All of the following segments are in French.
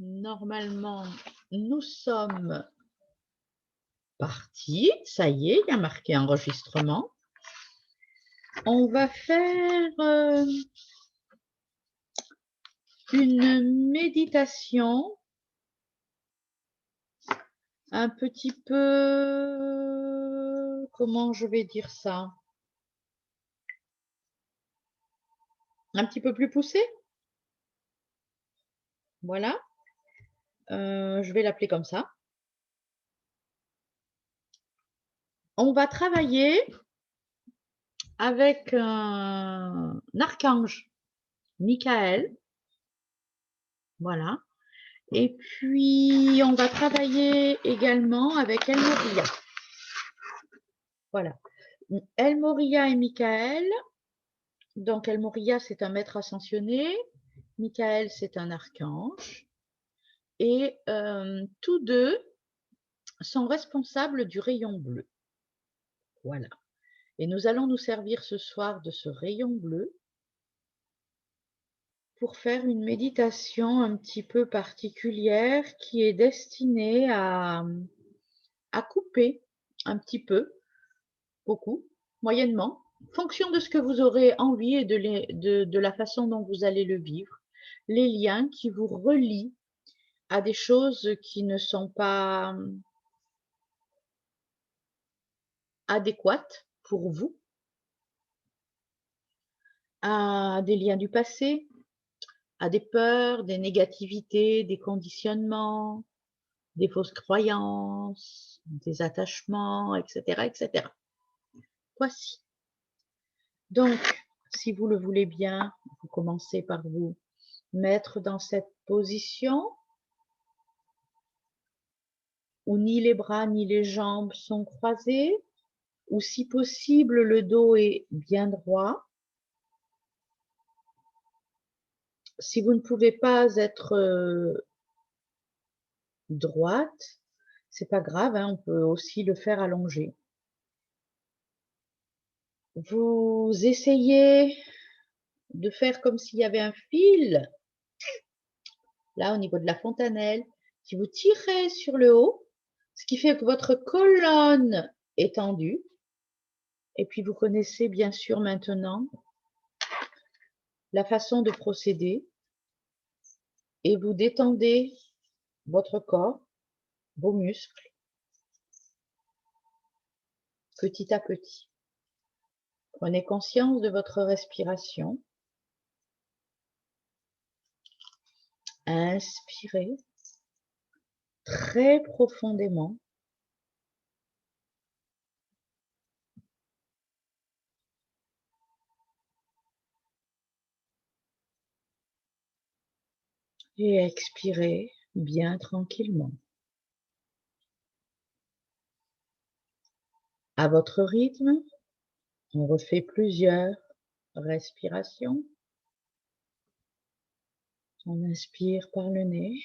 Normalement, nous sommes partis. Ça y est, il y a marqué enregistrement. On va faire une méditation un petit peu, comment je vais dire ça? Un petit peu plus poussée. Voilà. Je vais l'appeler comme ça. On va travailler avec un archange, Michael. Voilà. Et puis, on va travailler également avec El Moria. Voilà. El Moria et Michael. Donc, El Moria, c'est un maître ascensionné. Michael, c'est un archange. Et tous deux sont responsables du rayon bleu. Voilà. Et nous allons nous servir ce soir de ce rayon bleu pour faire une méditation un petit peu particulière qui est destinée à couper un petit peu, beaucoup, moyennement, en fonction de ce que vous aurez envie et de la façon dont vous allez le vivre, les liens qui vous relient à des choses qui ne sont pas adéquates pour vous, à des liens du passé, à des peurs, des négativités, des conditionnements, des fausses croyances, des attachements, etc., etc. Voici. Donc, si vous le voulez bien, vous commencez par vous mettre dans cette position où ni les bras ni les jambes sont croisés, ou si possible le dos est bien droit. Si vous ne pouvez pas être droite, c'est pas grave, hein, on peut aussi le faire allongé. Vous essayez de faire comme s'il y avait un fil, là au niveau de la fontanelle, qui vous tirait sur le haut, ce qui fait que votre colonne est tendue. Et puis vous connaissez bien sûr maintenant la façon de procéder et vous détendez votre corps, vos muscles, petit à petit. Prenez conscience de votre respiration. Inspirez très profondément. Et expirez bien tranquillement. À votre rythme, on refait plusieurs respirations. On inspire par le nez.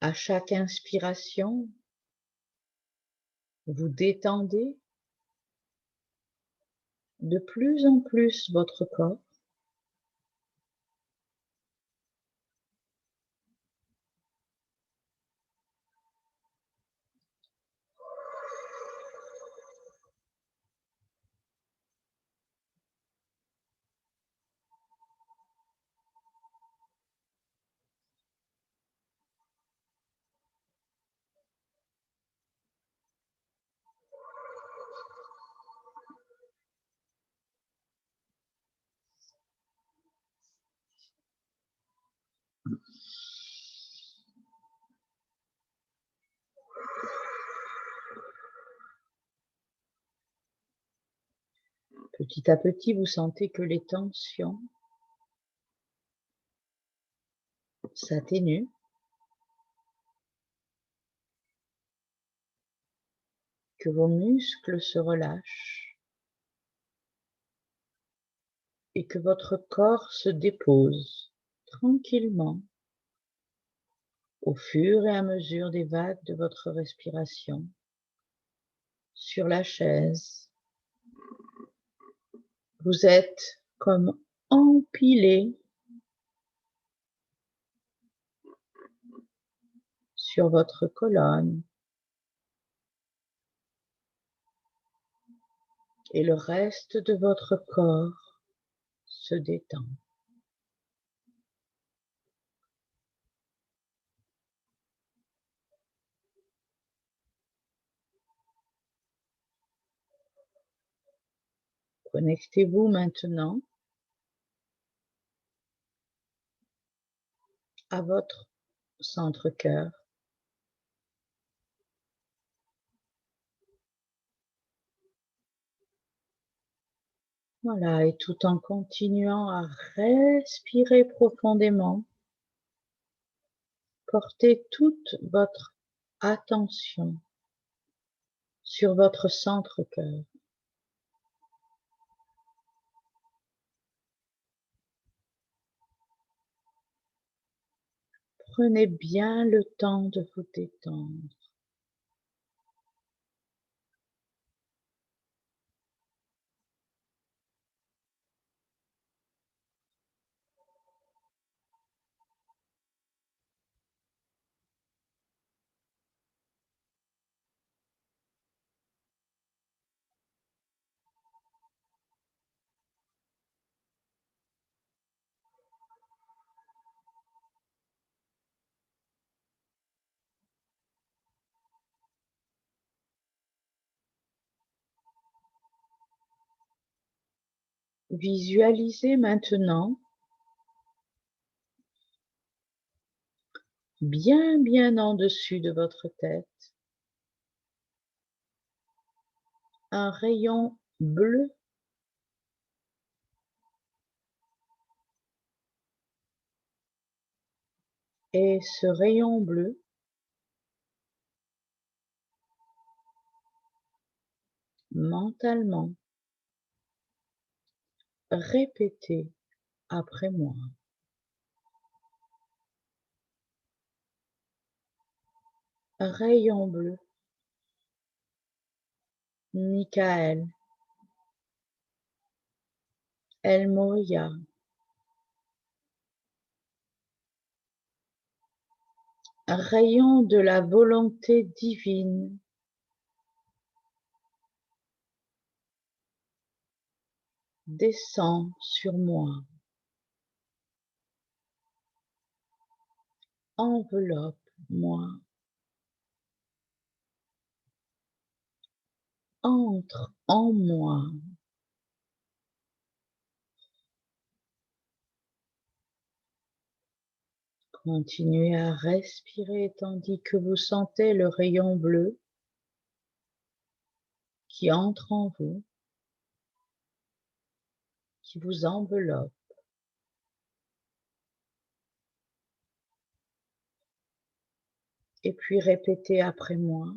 À chaque inspiration, vous détendez de plus en plus votre corps. Petit à petit, vous sentez que les tensions s'atténuent, que vos muscles se relâchent et que votre corps se dépose tranquillement au fur et à mesure des vagues de votre respiration sur la chaise. Vous êtes comme empilé sur votre colonne. Et le reste de votre corps se détend. Connectez-vous maintenant à votre centre-cœur. Voilà, et tout en continuant à respirer profondément, portez toute votre attention sur votre centre-cœur. Prenez bien le temps de vous détendre. Visualisez maintenant bien en dessus de votre tête un rayon bleu et ce rayon bleu mentalement répétez après moi. Rayon bleu, Michael, El Moria, rayon de la volonté divine, descend sur moi, enveloppe-moi, entre en moi. Continuez à respirer tandis que vous sentez le rayon bleu qui entre en vous, qui vous enveloppe. Et puis répétez après moi.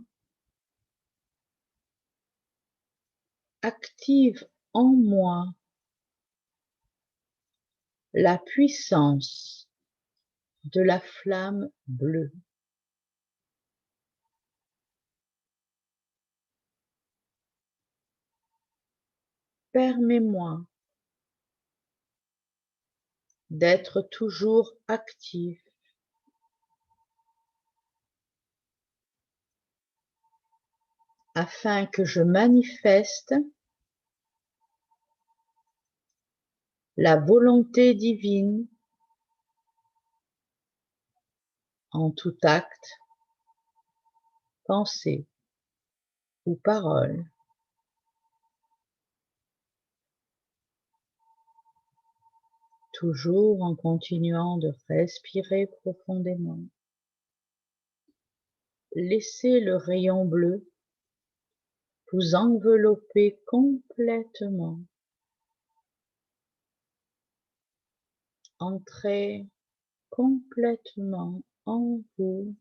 Active en moi la puissance de la flamme bleue. Permets-moi d'être toujours actif afin que je manifeste la volonté divine en tout acte, pensée ou parole. Toujours en continuant de respirer profondément. Laissez le rayon bleu vous envelopper complètement. Entrez complètement en vous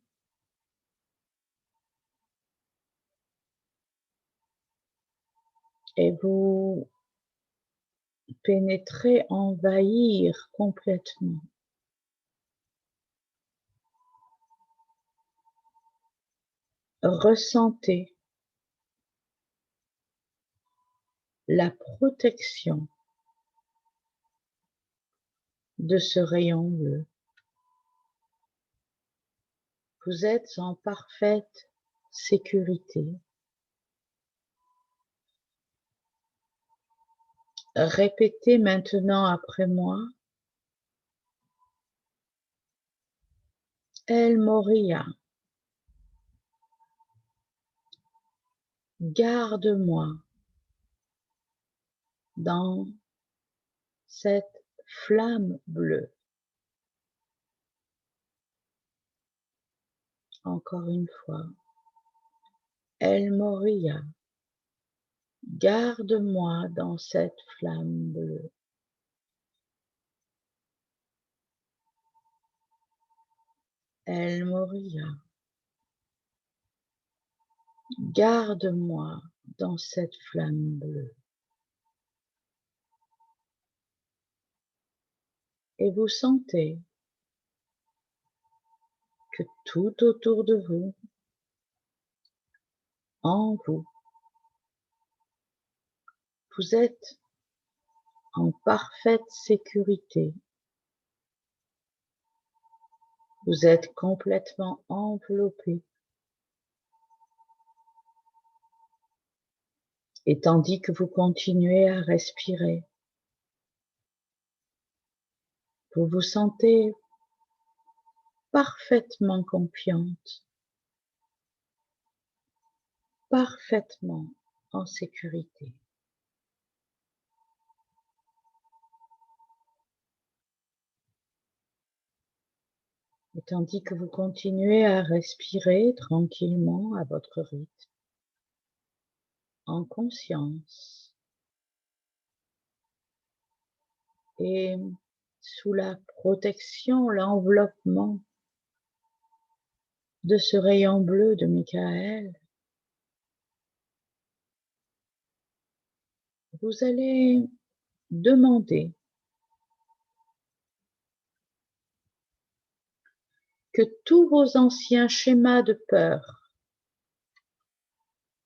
et vous pénétrez, envahir complètement. Ressentez la protection de ce rayon bleu. Vous êtes en parfaite sécurité. Répétez maintenant après moi. El Moria, garde-moi dans cette flamme bleue. Encore une fois. El Moria, garde-moi dans cette flamme bleue. El Moria, garde-moi dans cette flamme bleue. Et vous sentez que tout autour de vous, en vous, vous êtes en parfaite sécurité. Vous êtes complètement enveloppé. Et tandis que vous continuez à respirer, vous vous sentez parfaitement confiante, parfaitement en sécurité. Et tandis que vous continuez à respirer tranquillement à votre rythme, en conscience, et sous la protection, l'enveloppement de ce rayon bleu de Michael, vous allez demander que tous vos anciens schémas de peur,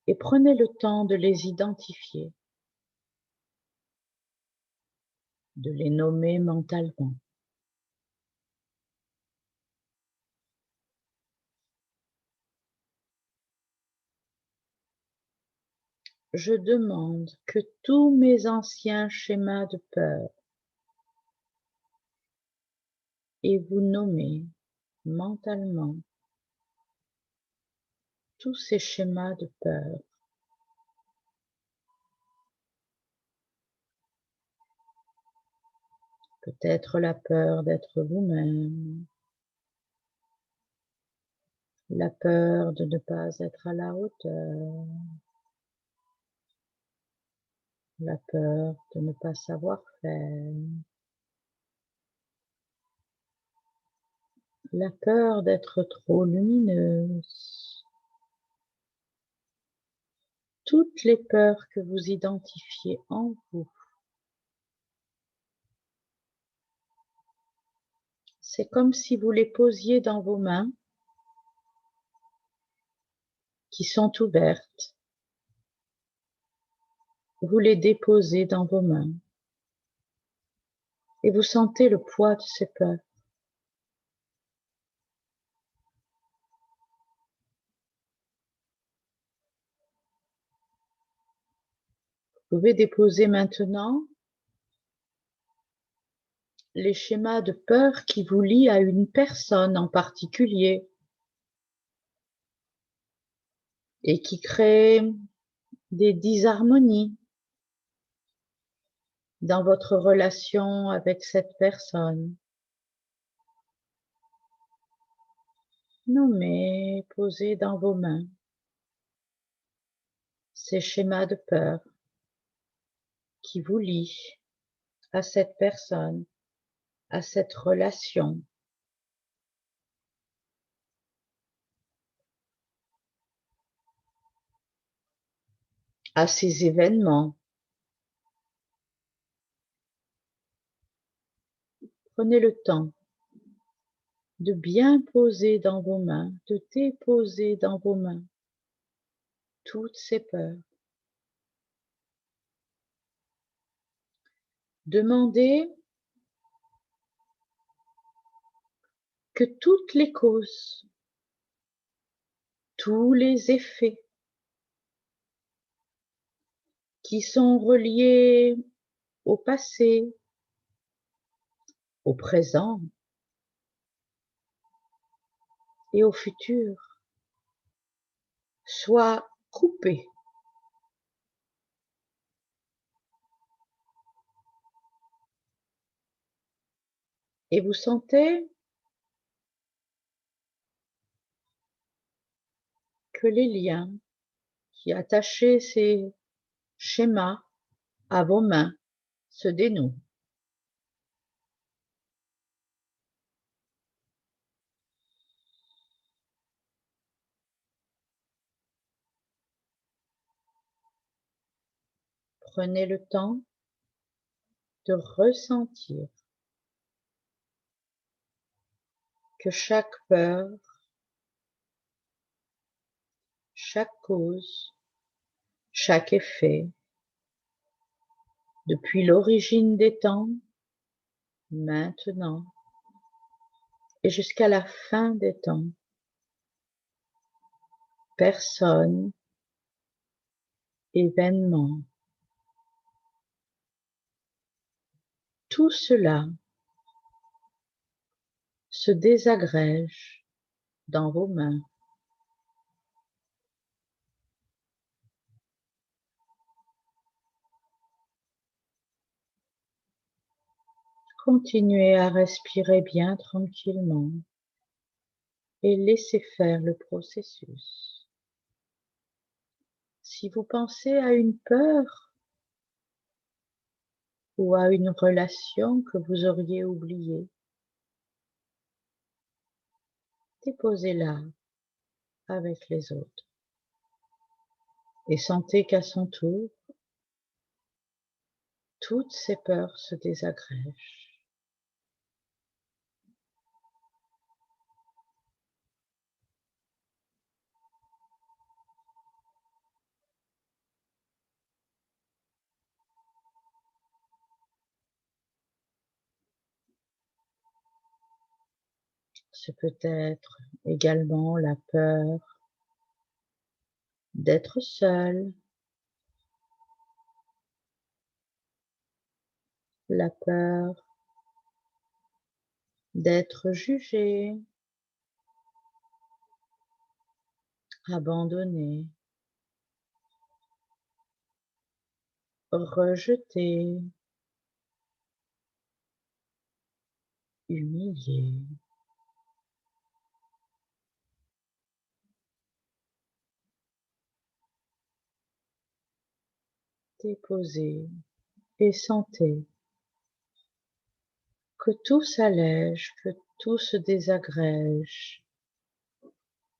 et prenez le temps de les identifier, de les nommer mentalement. Je demande que tous mes anciens schémas de peur, et vous nommez mentalement tous ces schémas de peur, peut-être la peur d'être vous-même, la peur de ne pas être à la hauteur, la peur de ne pas savoir faire, la peur d'être trop lumineuse, toutes les peurs que vous identifiez en vous. C'est comme si vous les posiez dans vos mains qui sont ouvertes. Vous les déposez dans vos mains et vous sentez le poids de ces peurs. Vous pouvez déposer maintenant les schémas de peur qui vous lient à une personne en particulier et qui créent des disharmonies dans votre relation avec cette personne. Nommez, posez dans vos mains ces schémas de peur qui vous lient à cette personne, à cette relation. À ces événements. Prenez le temps de bien poser dans vos mains, de déposer dans vos mains toutes ces peurs. demandez que toutes les causes, tous les effets qui sont reliés au passé, au présent et au futur soient coupés. Et vous sentez que les liens qui attachaient ces schémas à vos mains se dénouent. Prenez le temps de ressentir que chaque peur, chaque cause, chaque effet, depuis l'origine des temps, maintenant et jusqu'à la fin des temps, personne, événement, tout cela se désagrège dans vos mains. Continuez à respirer bien tranquillement et laissez faire le processus. Si vous pensez à une peur ou à une relation que vous auriez oubliée, déposez-la avec les autres et sentez qu'à son tour, toutes ces peurs se désagrègent. Ce peut être également la peur d'être seul, la peur d'être jugé, abandonné, rejeté, humilié. Déposez et sentez que tout s'allège, que tout se désagrège,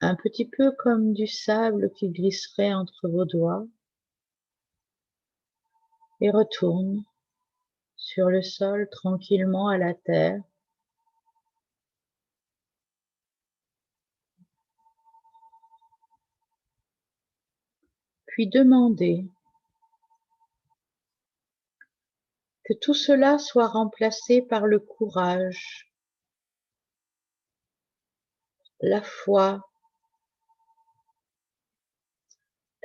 un petit peu comme du sable qui glisserait entre vos doigts et retourne sur le sol tranquillement à la terre. Puis demandez que tout cela soit remplacé par le courage, la foi,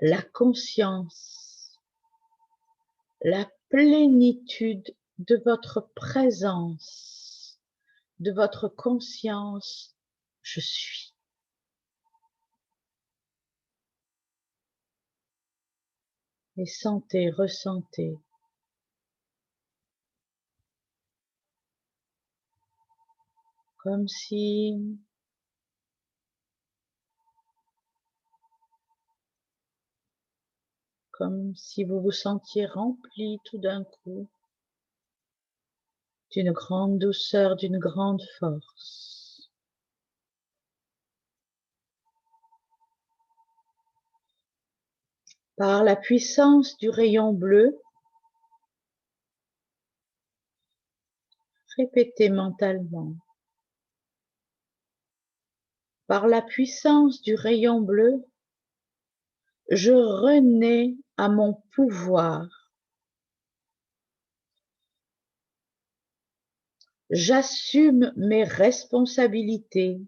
la conscience, la plénitude de votre présence, de votre conscience. Je suis. Et sentez, ressentez comme si vous vous sentiez rempli tout d'un coup d'une grande douceur, d'une grande force. Par la puissance du rayon bleu, répétez mentalement. Par la puissance du rayon bleu, je renais à mon pouvoir. J'assume mes responsabilités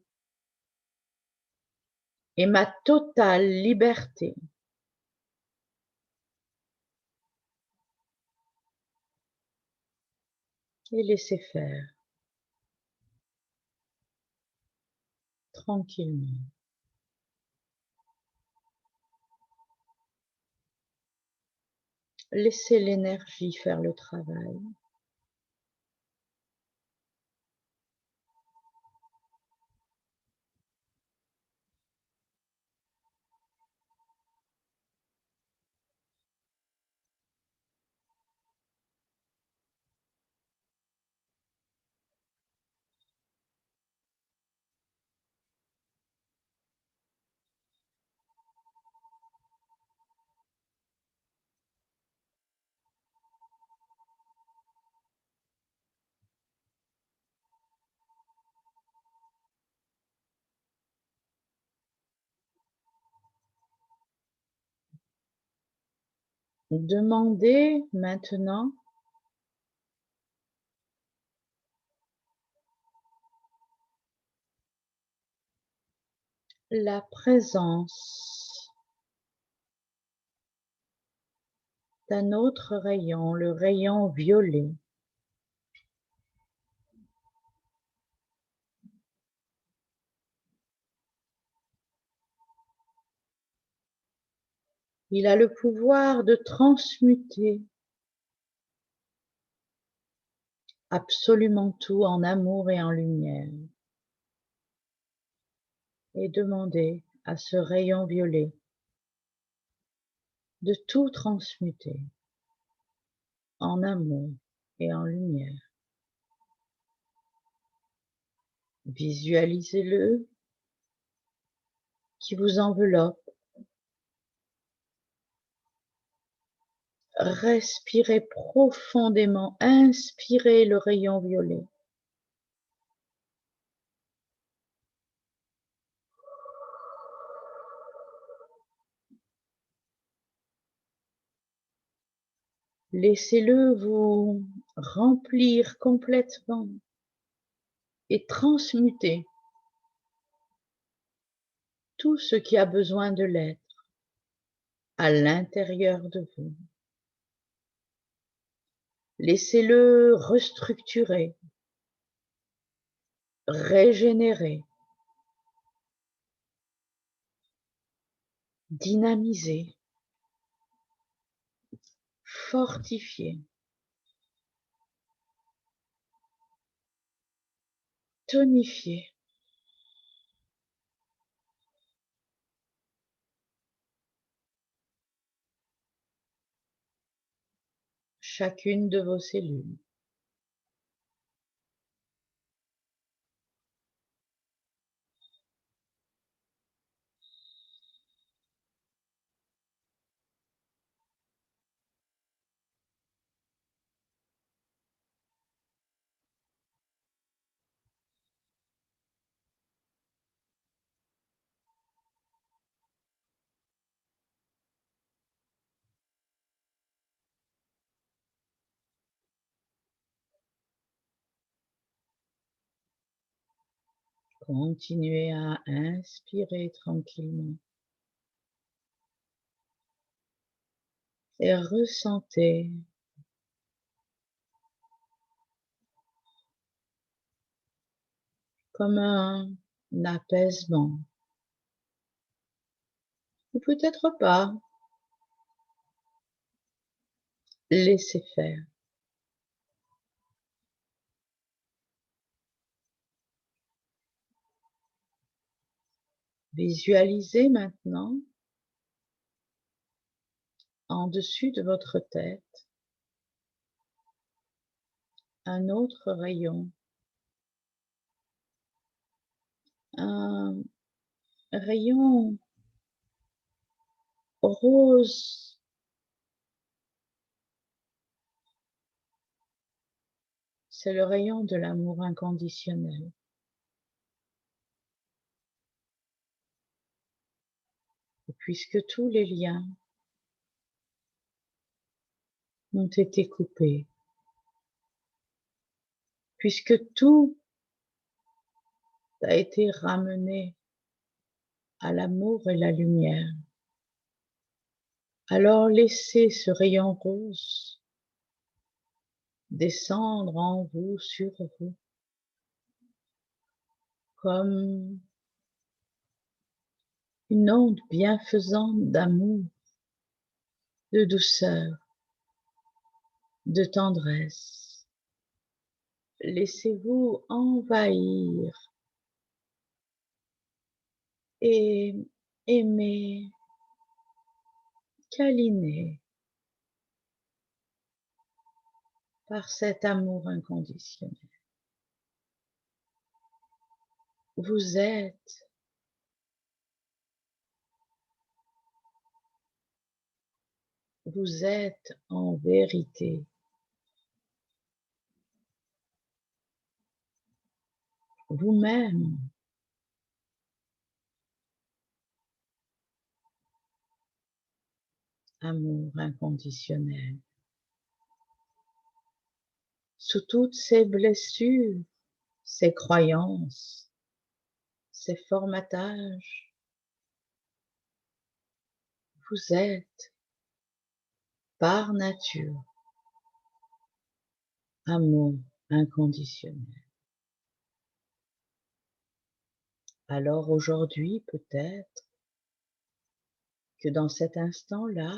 et ma totale liberté. Et laissez faire, tranquillement. Laissez l'énergie faire le travail. Demandez maintenant la présence d'un autre rayon, le rayon violet. Il a le pouvoir de transmuter absolument tout en amour et en lumière. Et demandez à ce rayon violet de tout transmuter en amour et en lumière. Visualisez-le qui vous enveloppe. Respirez profondément, inspirez le rayon violet. Laissez-le vous remplir complètement et transmuter tout ce qui a besoin de l'être à l'intérieur de vous. Laissez-le restructurer, régénérer, dynamiser, fortifier, tonifier. Chacune de vos cellules. Continuez à inspirer tranquillement et ressentez comme un apaisement, ou peut-être pas. Laissez faire. Visualisez maintenant en dessus de votre tête un autre rayon, un rayon rose, c'est le rayon de l'amour inconditionnel. Et puisque tous les liens ont été coupés, puisque tout a été ramené à l'amour et la lumière. Alors laissez ce rayon rose descendre en vous, sur vous, comme une onde bienfaisante d'amour, de douceur, de tendresse. Laissez-vous envahir et aimer, câliner par cet amour inconditionnel. Vous êtes en vérité vous-même. Amour inconditionnel. Sous toutes ces blessures, ces croyances, ces formatages, vous êtes par nature amour inconditionnel. Alors aujourd'hui, peut-être que dans cet instant-là,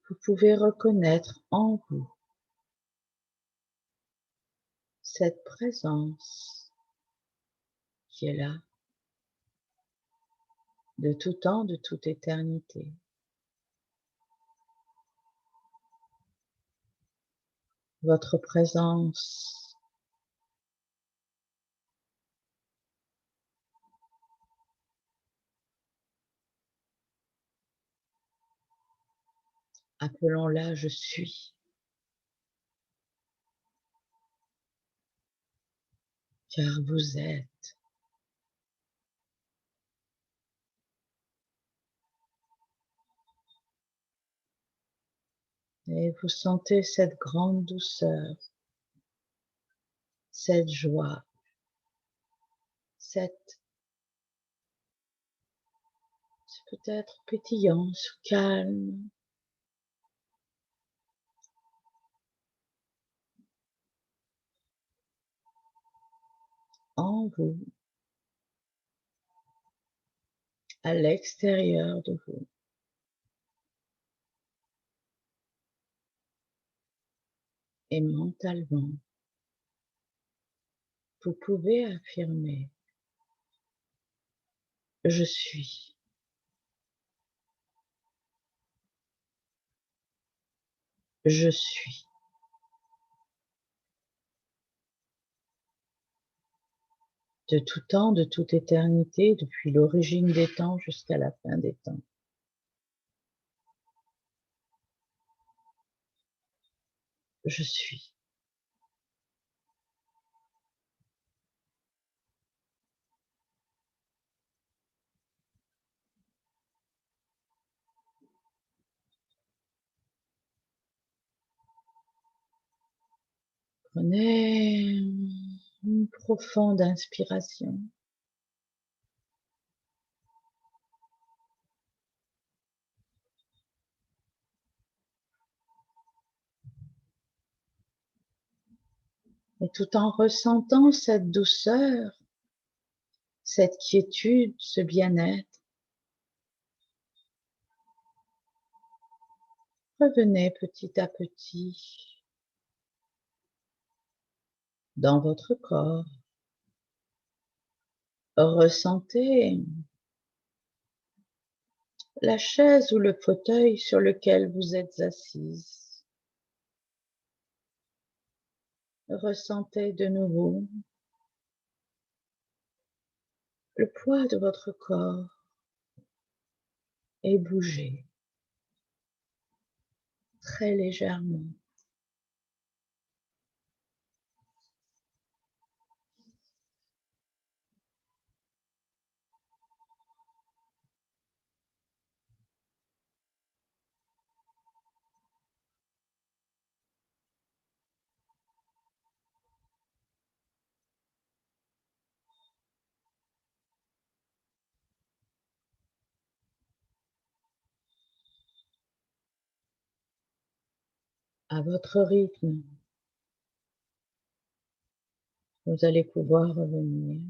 vous pouvez reconnaître en vous cette présence qui est là, de tout temps, de toute éternité. Votre présence appelons-la je suis, car vous êtes. Et vous sentez cette grande douceur, cette joie, cette peut-être pétillance, calme, en vous, à l'extérieur de vous. Et mentalement, vous pouvez affirmer je suis, je suis. De tout temps, de toute éternité, depuis l'origine des temps jusqu'à la fin des temps. Je suis. Prenez une profonde inspiration. Et tout en ressentant cette douceur, cette quiétude, ce bien-être, revenez petit à petit dans votre corps. Ressentez la chaise ou le fauteuil sur lequel vous êtes assise. Ressentez de nouveau le poids de votre corps et bougez très légèrement. à votre rythme. Vous allez pouvoir revenir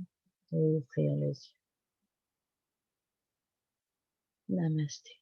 et ouvrir les yeux. Namasté.